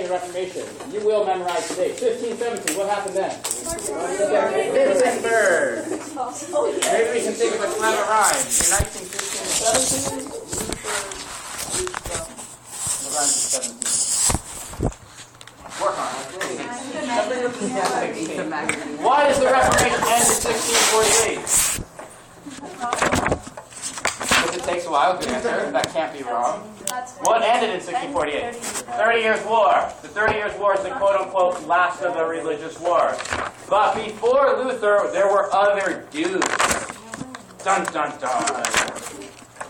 the Reformation. You will memorize today. 1517, what happened then? Wittenberg. Maybe we can think of a clever rhyme. In 1915 and 17? Work on it. Why does the Reformation end in 1648? Because it takes a while to answer. That can't be wrong. What ended in 1648? 30 Years' War. The 30 Years' War is the quote-unquote last of the religious wars. But before Luther, there were other dudes. Dun, dun, dun.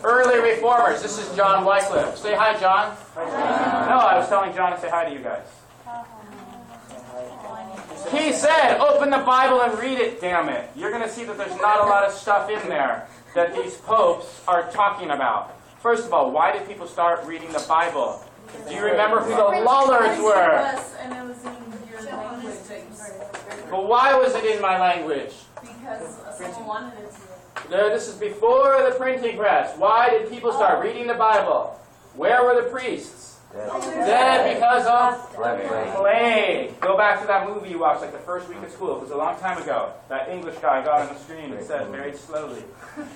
Early reformers. This is John Wycliffe. Say hi, John. No, I was telling John to say hi to you guys. He said, open the Bible and read it, damn it. You're going to see that there's not a lot of stuff in there that these popes are talking about. First of all, why did people start reading the Bible? Do you remember who the Lollards were? But why was it in my language? Because someone wanted it to. No, this is before the printing press. Why did people start reading the Bible? Where were the priests? Dead because of plague. Go back to that movie you watched, like the first week of school. It was a long time ago. That English guy got on the screen and said very slowly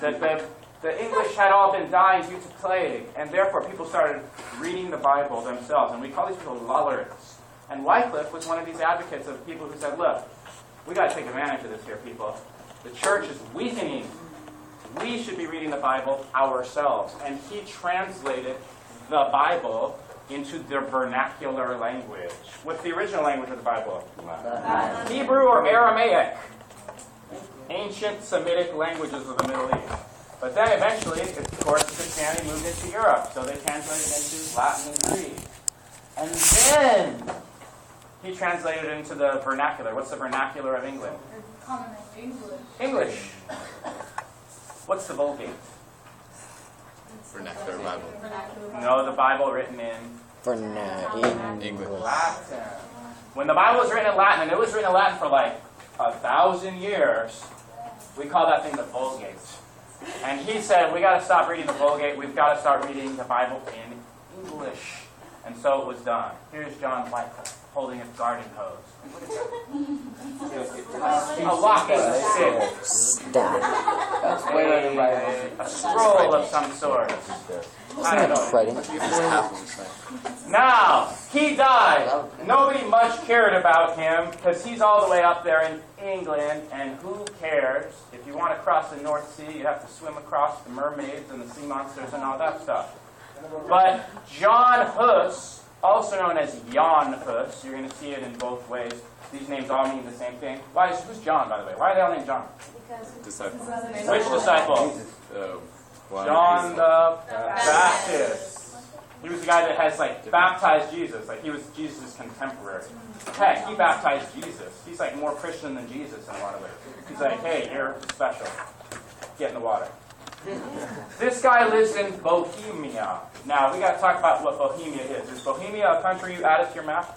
that the English had all been dying due to plague, and therefore people started reading the Bible themselves. And we call these people Lollards. And Wycliffe was one of these advocates of people who said, look, we got to take advantage of this here, people. The church is weakening. We should be reading the Bible ourselves. And he translated the Bible into their vernacular language. What's the original language of the Bible? Hebrew or Aramaic. Ancient Semitic languages of the Middle East. But then eventually, of course, Christianity moved into Europe, so they translated it into Latin and Greek. And then he translated it into the vernacular. What's the vernacular of England? Common English. English. What's the Vulgate? Vernacular Bible. No, the Bible written in English. Latin. When the Bible was written in Latin, and it was written in Latin for like 1,000 years, we call that thing the Vulgate. And he said, we got to stop reading the Vulgate. We've got to start reading the Bible in English. And so it was done. Here's John Wycliffe holding his garden hose. What is that? A locking stick. That's way better than Bible. A scroll of some sort. I don't know. Now, he died. Nobody much cared about him because he's all the way up there in England, and who cares? If you want to cross the North Sea, you have to swim across the mermaids and the sea monsters and all that stuff. But John Hus, also known as Jan Hus, you're going to see it in both ways. These names all mean the same thing. Who's John, by the way? Why are they all named John? Disciple. Which disciple? John the Baptist. He was the guy that has baptized Jesus. He was Jesus' contemporary. Heck, he baptized Jesus. He's more Christian than Jesus in a lot of ways. He's like, hey, you're special. Get in the water. This guy lives in Bohemia. Now, we got to talk about what Bohemia is. Is Bohemia a country you added to your map?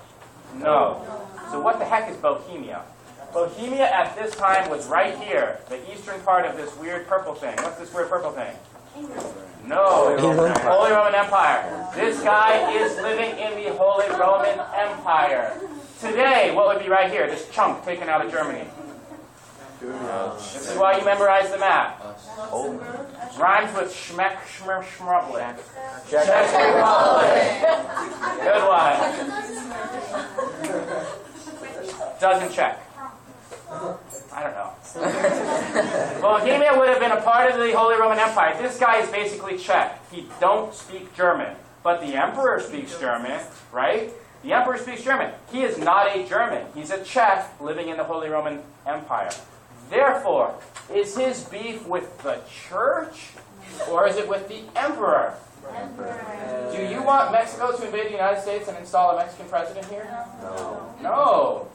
No. So what the heck is Bohemia? Bohemia at this time was right here, the eastern part of this weird purple thing. What's this weird purple thing? No, Holy Roman Empire. This guy is living in the Holy Roman Empire. Today, what would be right here? This chunk taken out of Germany. This is why you memorize the map. Rhymes with schmeck, schmer, schmrubbling. Czech Republic. Good one. Doesn't check. I don't know. Bohemia would have been a part of the Holy Roman Empire. This guy is basically Czech. He don't speak German. But the emperor speaks German, right? The emperor speaks German. He is not a German. He's a Czech living in the Holy Roman Empire. Therefore, is his beef with the church, or is it with the emperor? Do you want Mexico to invade the United States and install a Mexican president here? No.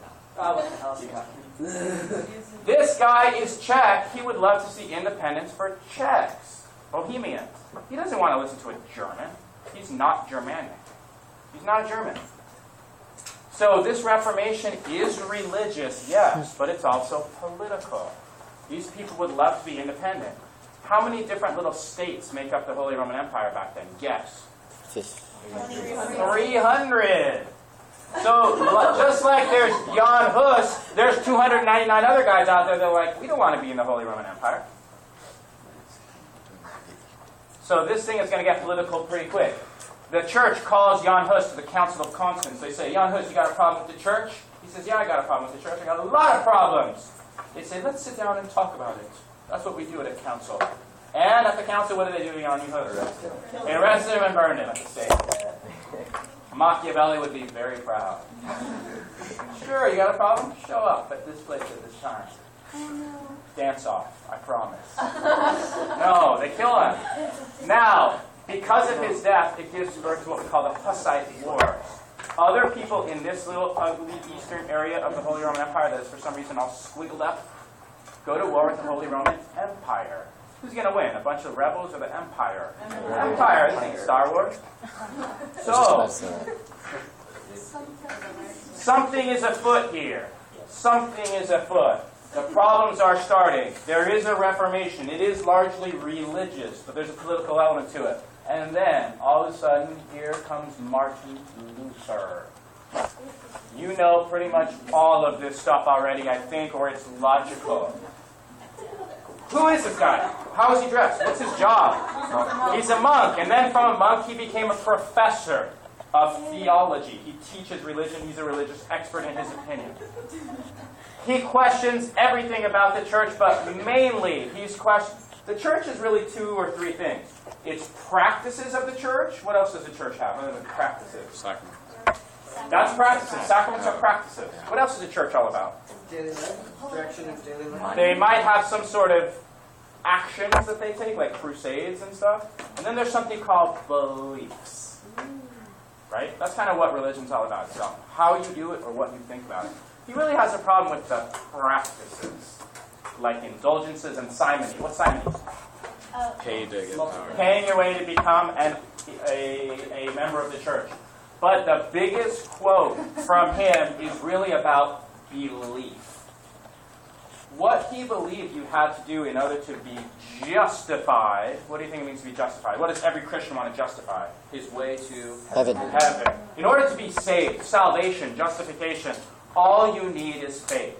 This guy is Czech. He would love to see independence for Czechs, Bohemians. He doesn't want to listen to a German. He's not Germanic. He's not a German. So this Reformation is religious, yes, but it's also political. These people would love to be independent. How many different little states make up the Holy Roman Empire back then? Guess. 300. So just like there's Jan Hus, there's 299 other guys out there that are like, we don't want to be in the Holy Roman Empire. So this thing is going to get political pretty quick. The church calls Jan Hus to the Council of Constance. They say, Jan Hus, you got a problem with the church? He says, yeah, I got a problem with the church. I got a lot of problems. They say, let's sit down and talk about it. That's what we do at a council. And at the council, what do they do to Jan Hus? They arrest him and burn him at the stake. Machiavelli would be very proud. Sure, you got a problem? Show up at this place at this time. Dance off, I promise. No, they kill him. Now, because of his death, it gives birth to what we call the Hussite War. Other people in this little ugly eastern area of the Holy Roman Empire that is for some reason all squiggled up, go to war with the Holy Roman Empire. Who's going to win? A bunch of rebels or the Empire? Empire. This ain't Star Wars. So, something is afoot here. Something is afoot. The problems are starting. There is a reformation. It is largely religious, but there's a political element to it. And then, all of a sudden, here comes Martin Luther. You know pretty much all of this stuff already, I think, or it's logical. Who is this guy? How is he dressed? What's his job? He's a monk, and then from a monk he became a professor of theology. He teaches religion. He's a religious expert in his opinion. He questions everything about the church, but mainly the church is really 2 or 3 things. It's practices of the church. What else does the church have other than practices? Sacraments. That's practices. Sacraments are practices. What else is the church all about? Daily life. Direction of daily life. They might have some sort of actions that they take, like crusades and stuff. And then there's something called beliefs. Right? That's kind of what religion's all about. It's about how you do it or what you think about it. He really has a problem with the practices, like indulgences and simony. What's simony? Pay to get power. Paying your way to become a member of the church. But the biggest quote from him is really about belief. What he believed you had to do in order to be justified. What do you think it means to be justified? What does every Christian want to justify? His way to Heaven. In order to be saved, salvation, justification, all you need is faith.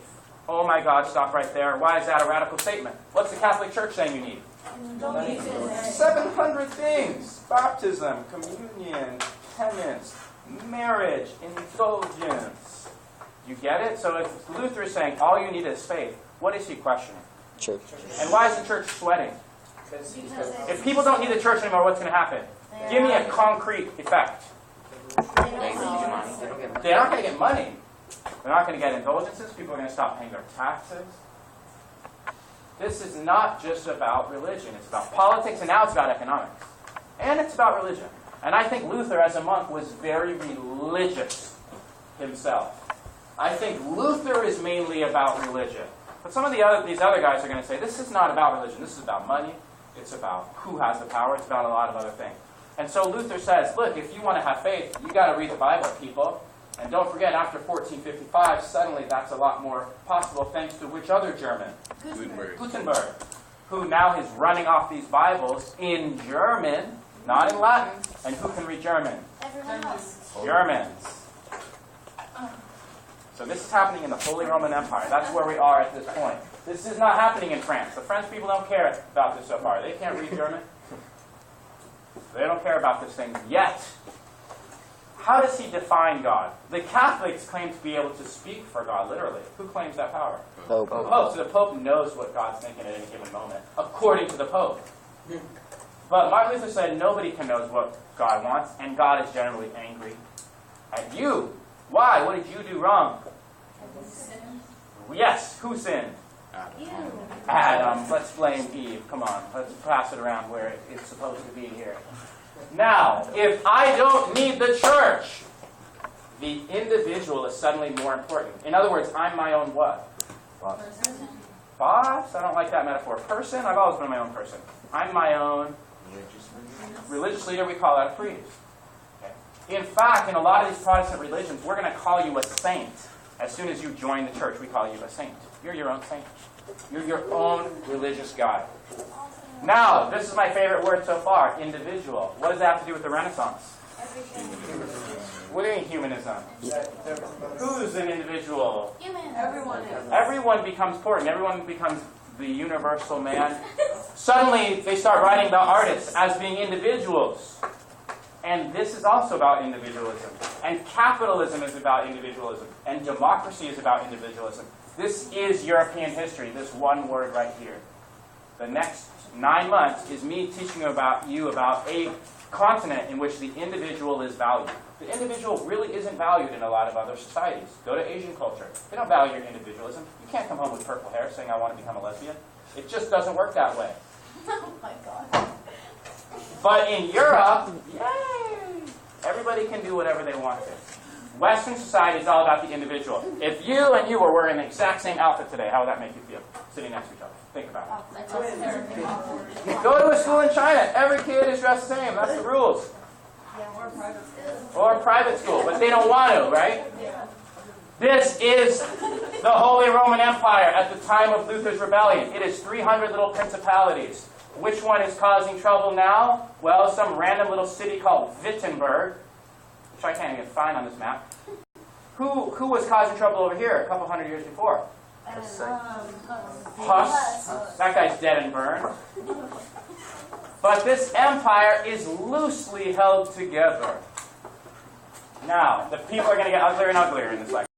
Oh my God, stop right there. Why is that a radical statement? What's the Catholic Church saying you need? 700 things. Baptism, communion, penance, marriage, indulgence. You get it? So if Luther is saying all you need is faith, what is he questioning? Church. And why is the church sweating? If people don't need the church anymore, what's going to happen? Give me a concrete effect. They're not going to get money. They're not going to get indulgences. People are going to stop paying their taxes. This is not just about religion. It's about politics, and now it's about economics. And it's about religion. And I think Luther, as a monk, was very religious himself. I think Luther is mainly about religion. But some of these other guys are going to say, this is not about religion. This is about money. It's about who has the power. It's about a lot of other things. And so Luther says, look, if you want to have faith, you got to read the Bible, people. And don't forget, after 1455, suddenly that's a lot more possible thanks to which other German? Gutenberg, who now is running off these Bibles in German, not in Latin. And who can read German? Everyone else. Germans. So this is happening in the Holy Roman Empire. That's where we are at this point. This is not happening in France. The French people don't care about this so far. They can't read German. They don't care about this thing yet. How does he define God? The Catholics claim to be able to speak for God, literally. Who claims that power? Pope. The Pope. So the Pope knows what God's thinking at any given moment, according to the Pope. But Martin Luther said nobody can know what God wants, and God is generally angry at you. Why? What did you do wrong? Yes, who sinned? Adam. Let's blame Eve. Come on, let's pass it around where it's supposed to be here. Now, if I don't need the church, the individual is suddenly more important. In other words, I'm my own what? Boss? I don't like that metaphor. Person? I've always been my own person. I'm my own religious leader. We call that a priest. Okay. In fact, in a lot of these Protestant religions, we're going to call you a saint. As soon as you join the church, we call you a saint. You're your own saint. You're your own religious guy. Now, this is my favorite word so far, individual. What does that have to do with the Renaissance? What do you mean humanism? Who's an individual? Human. Everyone is. Everyone becomes important. Everyone becomes the universal man. Suddenly, they start writing about artists as being individuals. And this is also about individualism. And capitalism is about individualism. And democracy is about individualism. This is European history, this one word right here. The next 9 months is me teaching you about a continent in which the individual is valued. The individual really isn't valued in a lot of other societies. Go to Asian culture. They don't value your individualism. You can't come home with purple hair saying, I want to become a lesbian. It just doesn't work that way. Oh my God. But in Europe, yay! Everybody can do whatever they want to. Western society is all about the individual. If you and you were wearing the exact same outfit today, how would that make you feel? Sitting next to each other. Think about it. Go to a school in China. Every kid is dressed the same. That's the rules. Or private school. But they don't want to, right? This is the Holy Roman Empire at the time of Luther's rebellion. It is 300 little principalities. Which one is causing trouble now? Well, some random little city called Wittenberg, which I can't even find on this map. Who was causing trouble over here a couple hundred years before? Huss. That guy's dead and burned. But this empire is loosely held together. Now, the people are going to get uglier and uglier in this lecture.